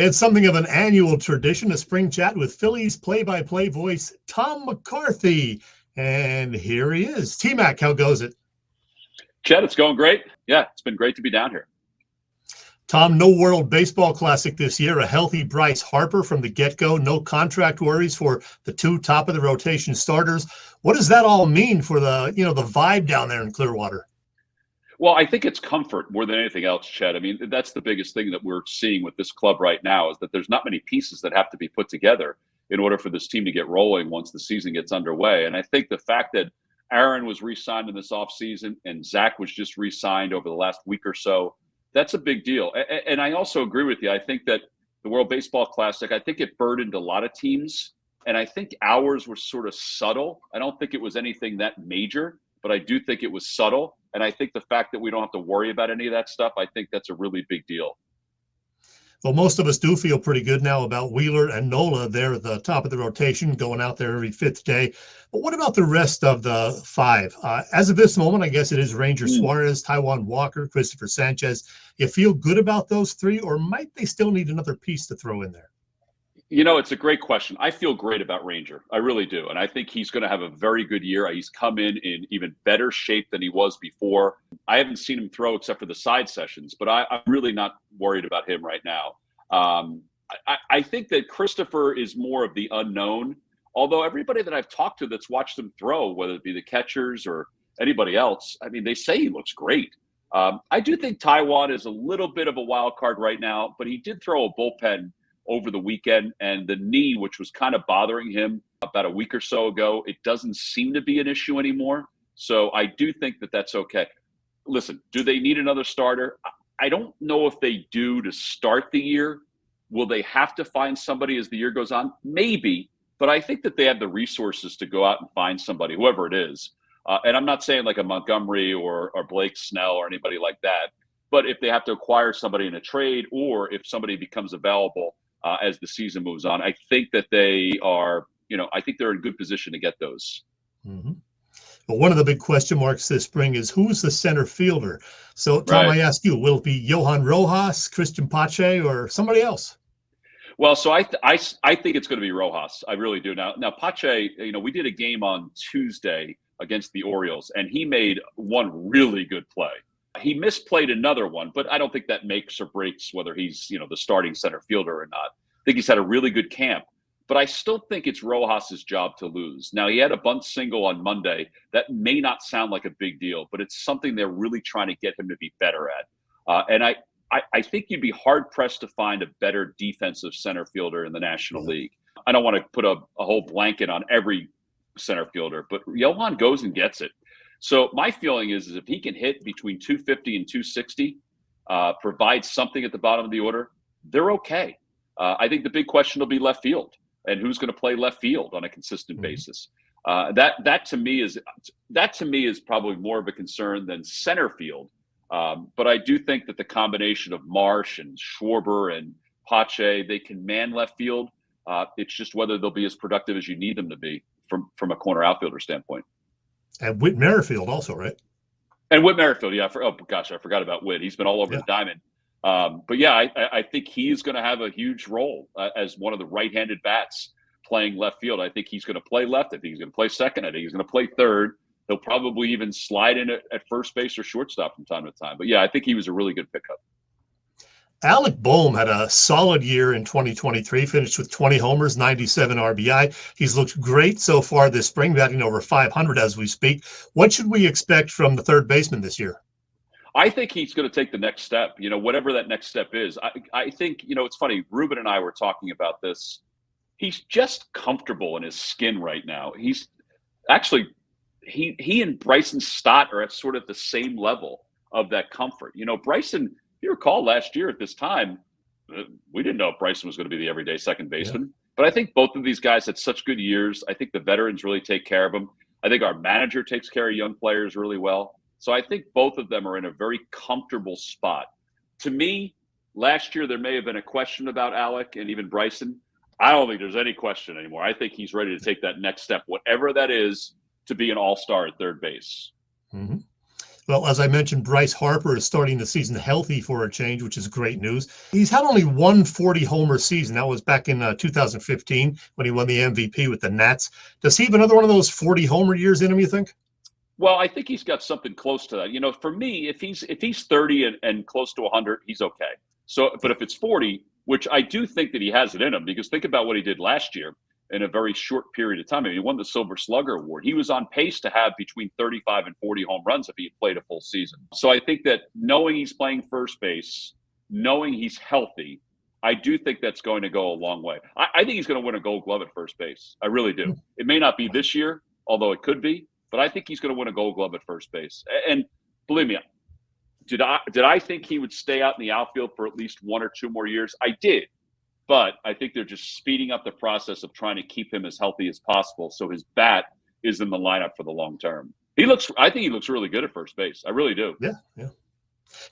It's something of an annual tradition, a spring chat with Phillies play-by-play voice Tom McCarthy. And here he is. T-Mac, how goes it? Chet, it's going great. Yeah, it's been great to be down here. Tom, no World Baseball Classic this year. A healthy Bryce Harper from the get-go. No contract worries for the two top-of-the-rotation starters. What does that all mean for the vibe down there in Clearwater? Well, I think it's comfort more than anything else, Chet. I mean, that's the biggest thing that we're seeing with this club right now is that there's not many pieces that have to be put together in order for this team to get rolling once the season gets underway. And I think the fact that Aaron was re-signed in this offseason and Zach was just re-signed over the last week or so, that's a big deal. And I also agree with you. I think that the World Baseball Classic, I think it burdened a lot of teams. And I think ours was sort of subtle. I don't think it was anything that major, but I do think it was subtle. And I think the fact that we don't have to worry about any of that stuff, I think that's a really big deal. Well, most of us do feel pretty good now about Wheeler and Nola. They're at the top of the rotation, going out there every fifth day. But what about the rest of the five? As of this moment, I guess it is Ranger Suarez, Taijuan Walker, Christopher Sanchez. You feel good about those three, or might they still need another piece to throw in there? You know, it's a great question. I feel great about Ranger. I really do. And I think he's going to have a very good year. He's come in even better shape than he was before. I haven't seen him throw except for the side sessions, but I'm really not worried about him right now. I think that Christopher is more of the unknown, although everybody that I've talked to that's watched him throw, whether it be the catchers or anybody else, I mean, they say he looks great. I do think Taijuan is a little bit of a wild card right now, but he did throw a bullpen over the weekend, and the knee, which was kind of bothering him about a week or so ago, it doesn't seem to be an issue anymore. So I do think that that's okay. Listen, do they need another starter? I don't know if they do to start the year. Will they have to find somebody as the year goes on? Maybe, but I think that they have the resources to go out and find somebody, whoever it is. And I'm not saying like a Montgomery or Blake Snell or anybody like that, but if they have to acquire somebody in a trade or if somebody becomes available as the season moves on, I think that they are, I think they're in good position to get those. Mm-hmm. Well, one of the big question marks this spring is who's the center fielder? So, Tom, right. I ask you, will it be Johan Rojas, Christian Pache, or somebody else? Well, so I think it's going to be Rojas. I really do. Now Pache, we did a game on Tuesday against the Orioles, and he made one really good play. He misplayed another one, but I don't think that makes or breaks whether he's, the starting center fielder or not. I think he's had a really good camp, but I still think it's Rojas's job to lose. Now, he had a bunt single on Monday. That may not sound like a big deal, but it's something they're really trying to get him to be better at. And I think you'd be hard-pressed to find a better defensive center fielder in the National League. I don't want to put a whole blanket on every center fielder, but Johan goes and gets it. So my feeling is if he can hit between 250 and 260, provide something at the bottom of the order, they're okay. I think the big question will be left field and who's going to play left field on a consistent basis. That to me is probably more of a concern than center field. But I do think that the combination of Marsh and Schwarber and Pache, they can man left field. It's just whether they'll be as productive as you need them to be from a corner outfielder standpoint. And Whit Merrifield also, right? And Whit Merrifield, yeah. I forgot about Whit. He's been all over the diamond. But yeah, I think he's going to have a huge role as one of the right-handed bats playing left field. I think he's going to play left. I think he's going to play second. I think he's going to play third. He'll probably even slide in at first base or shortstop from time to time. But yeah, I think he was a really good pickup. Alec Bohm had a solid year in 2023, finished with 20 homers, 97 RBI. He's looked great so far this spring, batting over 500 as we speak. What should we expect from the third baseman this year? I think he's going to take the next step, whatever that next step is. I think, it's funny, Ruben and I were talking about this. He's just comfortable in his skin right now. He's actually, he and Bryson Stott are at sort of the same level of that comfort. Bryson, if you recall last year at this time, we didn't know if Bryson was going to be the everyday second baseman. Yeah. But I think both of these guys had such good years. I think the veterans really take care of them. I think our manager takes care of young players really well. So I think both of them are in a very comfortable spot. To me, last year there may have been a question about Alec and even Bryson. I don't think there's any question anymore. I think he's ready to take that next step, whatever that is, to be an all-star at third base. Mm-hmm. Well, as I mentioned, Bryce Harper is starting the season healthy for a change, which is great news. He's had only one 40-homer season. That was back in 2015 when he won the MVP with the Nats. Does he have another one of those 40-homer years in him, you think? Well, I think he's got something close to that. For me, if he's 30 and close to 100, he's okay. So, but if it's 40, which I do think that he has it in him, because think about what he did last year in a very short period of time. I mean, he won the Silver Slugger Award. He was on pace to have between 35 and 40 home runs if he had played a full season. So I think that knowing he's playing first base, knowing he's healthy, I do think that's going to go a long way. I think he's going to win a Gold Glove at first base. I really do. It may not be this year, although it could be, but I think he's going to win a Gold Glove at first base. And believe me, did I think he would stay out in the outfield for at least 1 or 2 more years? I did. But I think they're just speeding up the process of trying to keep him as healthy as possible so his bat is in the lineup for the long term. I think he looks really good at first base. I really do. Yeah.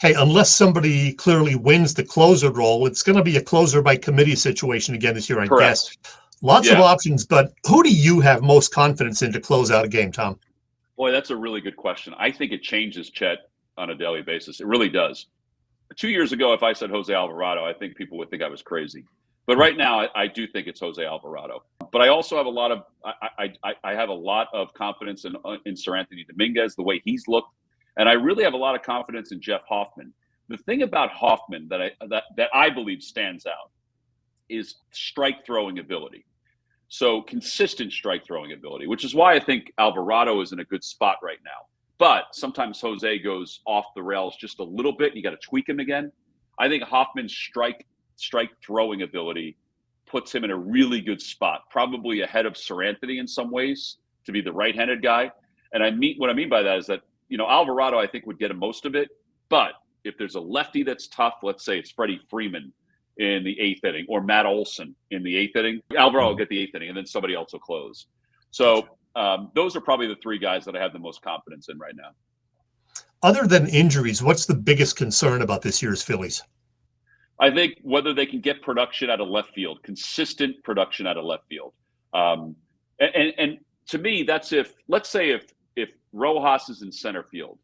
Hey, unless somebody clearly wins the closer role, it's going to be a closer by committee situation again this year, I guess. Lots of options, but who do you have most confidence in to close out a game, Tom? Boy, that's a really good question. I think it changes Chet on a daily basis. It really does. 2 years ago, if I said Jose Alvarado, I think people would think I was crazy. But right now, I do think it's Jose Alvarado. But I also have I have a lot of confidence in Sir Anthony Dominguez, the way he's looked, and I really have a lot of confidence in Jeff Hoffman. The thing about Hoffman that I believe stands out is strike throwing ability. So consistent strike throwing ability, which is why I think Alvarado is in a good spot right now. But sometimes Jose goes off the rails just a little bit. You got to tweak him again. I think Hoffman's strike throwing ability puts him in a really good spot, probably ahead of Sir Anthony in some ways to be the right-handed guy. And what I mean by that is that, Alvarado, I think, would get him most of it. But if there's a lefty that's tough, let's say it's Freddie Freeman in the 8th inning or Matt Olson in the 8th inning, Alvarado will get the 8th inning and then somebody else will close. So those are probably the 3 guys that I have the most confidence in right now. Other than injuries, what's the biggest concern about this year's Phillies? I think whether they can get production out of left field, consistent production out of left field. And to me, that's let's say if Rojas is in center field,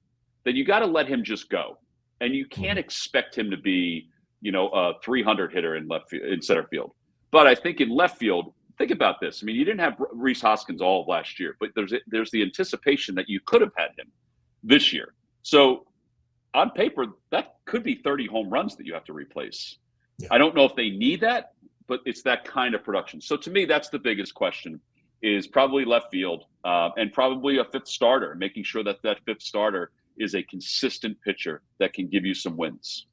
then you got to let him just go. And you can't expect him to be, a 300 hitter in center field. But I think in left field, think about this. I mean, you didn't have Rhys Hoskins all of last year, but there's the anticipation that you could have had him this year. So on paper, that could be 30 home runs that you have to replace. Yeah. I don't know if they need that, but it's that kind of production. So to me, that's the biggest question, is probably left field and probably a 5th starter, making sure that 5th starter is a consistent pitcher that can give you some wins.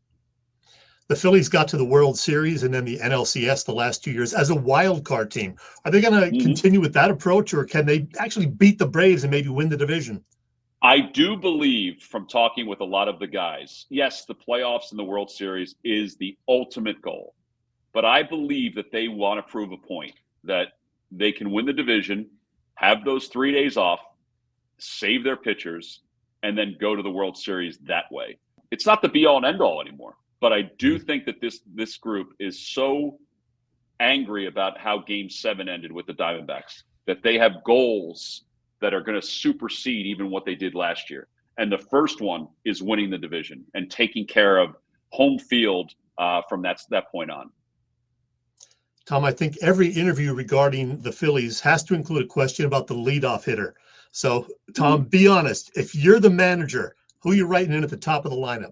The Phillies got to the World Series and then the NLCS the last 2 years as a wild card team. Are they going to continue with that approach, or can they actually beat the Braves and maybe win the division? I do believe, from talking with a lot of the guys, yes, the playoffs and the World Series is the ultimate goal. But I believe that they want to prove a point that they can win the division, have those 3 days off, save their pitchers, and then go to the World Series that way. It's not the be-all and end-all anymore. But I do think that this group is so angry about how Game 7 ended with the Diamondbacks that they have goals that are going to supersede even what they did last year. And the first one is winning the division and taking care of home field from that point on. Tom, I think every interview regarding the Phillies has to include a question about the leadoff hitter. So, Tom, be honest. If you're the manager, who are you writing in at the top of the lineup?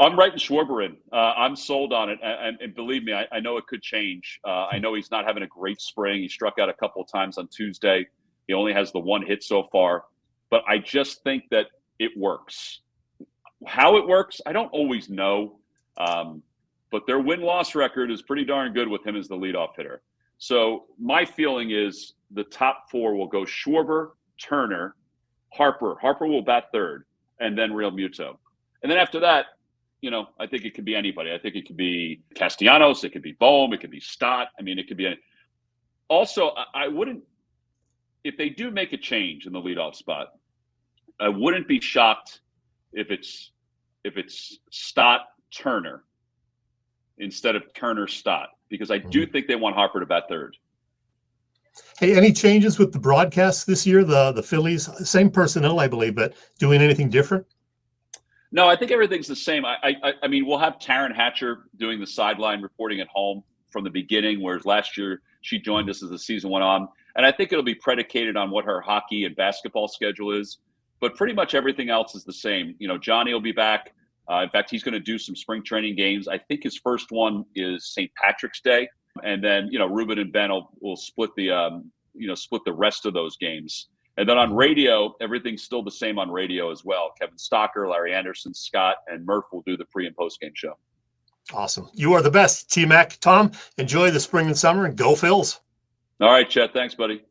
I'm writing Schwarber in. I'm sold on it. And believe me, I know it could change. I know he's not having a great spring. He struck out a couple of times on Tuesday. He only has the 1 hit so far. But I just think that it works. How it works, I don't always know. But their win-loss record is pretty darn good with him as the leadoff hitter. So my feeling is the top 4 will go Schwarber, Turner, Harper. Harper will bat 3rd, and then Real Muto. And then after that, I think it could be anybody. I think it could be Castellanos. It could be Bohm. It could be Stott. I mean, it could be any. Also, I wouldn't, if they do make a change in the leadoff spot, I wouldn't be shocked if it's Stott Turner instead of Turner Stott, because I do think they want Harper to bat 3rd. Hey, any changes with the broadcast this year? The Phillies, same personnel, I believe, but doing anything different? No, I think everything's the same. I mean, we'll have Taryn Hatcher doing the sideline reporting at home from the beginning, whereas last year she joined us as the season went on. And I think it'll be predicated on what her hockey and basketball schedule is. But pretty much everything else is the same. You know, Johnny will be back. In fact, he's going to do some spring training games. I think his first one is St. Patrick's Day. And then, you know, Ruben and Ben will split split the rest of those games. And then on radio, everything's still the same on radio as well. Kevin Stocker, Larry Anderson, Scott, and Murph will do the pre and post game show. Awesome. You are the best, T-Mac. Tom, enjoy the spring and summer, and go Phils. All right, Chet. Thanks, buddy.